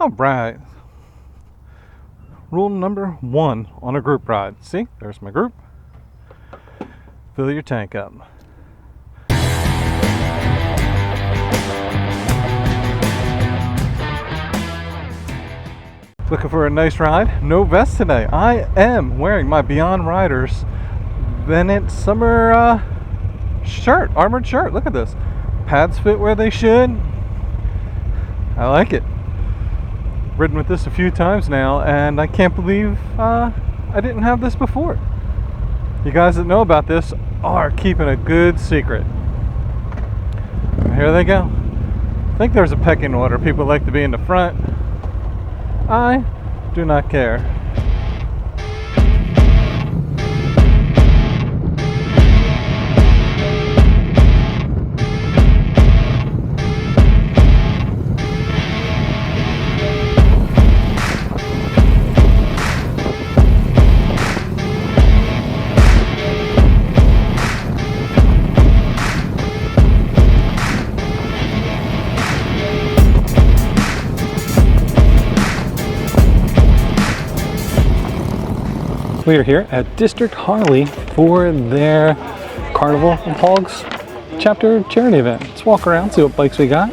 Alright. Rule number 1 on a group ride. See, there's my group. Fill your tank up. Looking for a nice ride? No vest today. I am wearing my Beyond Riders Bennett summer shirt, armored shirt. Look at this. Pads fit where they should. I like it. Ridden with this a few times now, and I can't believe I didn't have this before. You guys that know about this are keeping a good secret. Here they go. I think there's a pecking order. People like to be in the front. I do not care. We are here at District Harley for their Carnival of Hogs Chapter charity event. Let's walk around, see what bikes we got.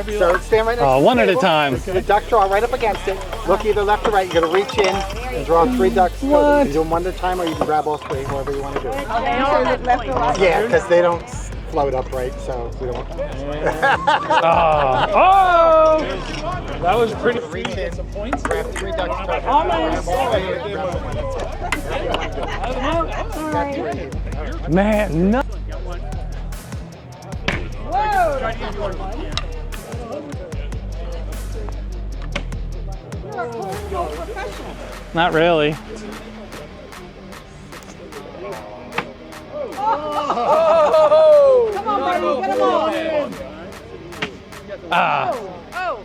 So stand right next to One the at a table. time. The duck draw right up against it. Look either left or right. You're going to reach in and draw 3 ducks. What? You can do them one at a time, or you can grab all 3, however you want to do it. Okay, you look left or right? Yeah, because they don't float upright, so we don't. Oh! That was pretty. Reach in, grab 3 ducks. Man, no. Not really. Oh! Come on, baby, get him off! Ah. Oh!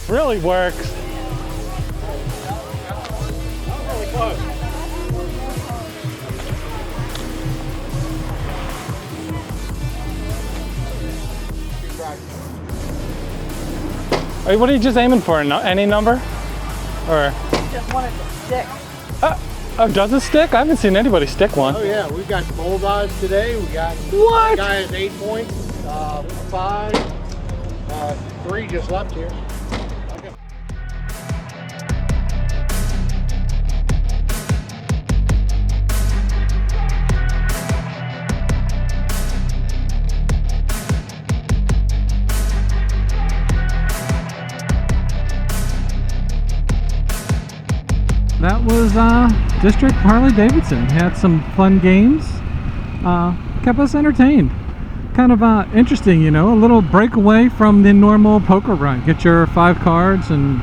Really works. Hey, what are you just aiming for? Any number? Or? Just wanted to stick. Oh, does it stick? I haven't seen anybody stick one. Oh yeah, we've got bulldogs today. We got What? one guy has 8 points, 5, 3 just left here. That was District Harley Davidson. Had some fun games. Kept us entertained. Kind of interesting, you know, a little breakaway from the normal poker run. Get your 5 cards and,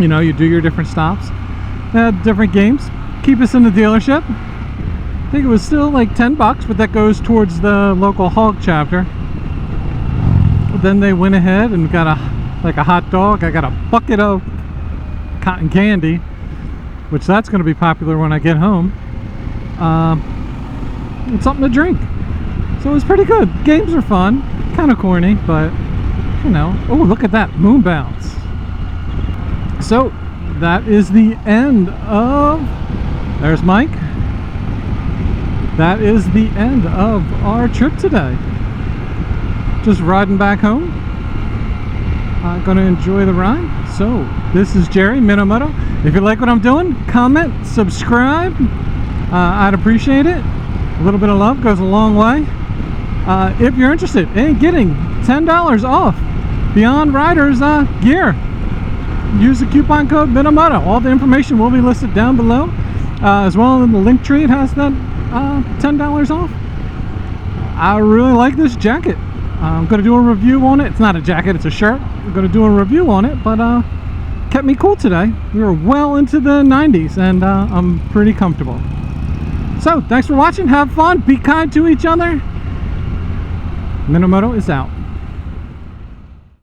you know, you do your different stops. Had different games. Keep us in the dealership. I think it was still like $10, but that goes towards the local hog chapter. Then they went ahead and got a hot dog. I got a bucket of cotton candy, which that's going to be popular when I get home, and something to drink. So it was pretty good. Games are fun, kind of corny, but you know. Oh, look at that moon bounce. So that is the end of, there's Mike. That is the end of our trip today. Just riding back home. Gonna enjoy the ride. So this is Jerry, MinnowMoto. If you like what I'm doing, comment, subscribe. I'd appreciate it. A little bit of love goes a long way. If you're interested in getting $10 off Beyond Riders gear, use the coupon code MinnowMoto. All the information will be listed down below, as well in the Linktree. It has that $10 off. I really like this jacket. I'm going to do a review on it. It's not a jacket, it's a shirt. I'm going to do a review on it, but kept me cool today. We were well into the 90s, and I'm pretty comfortable. So, thanks for watching. Have fun. Be kind to each other. MinnowMoto is out.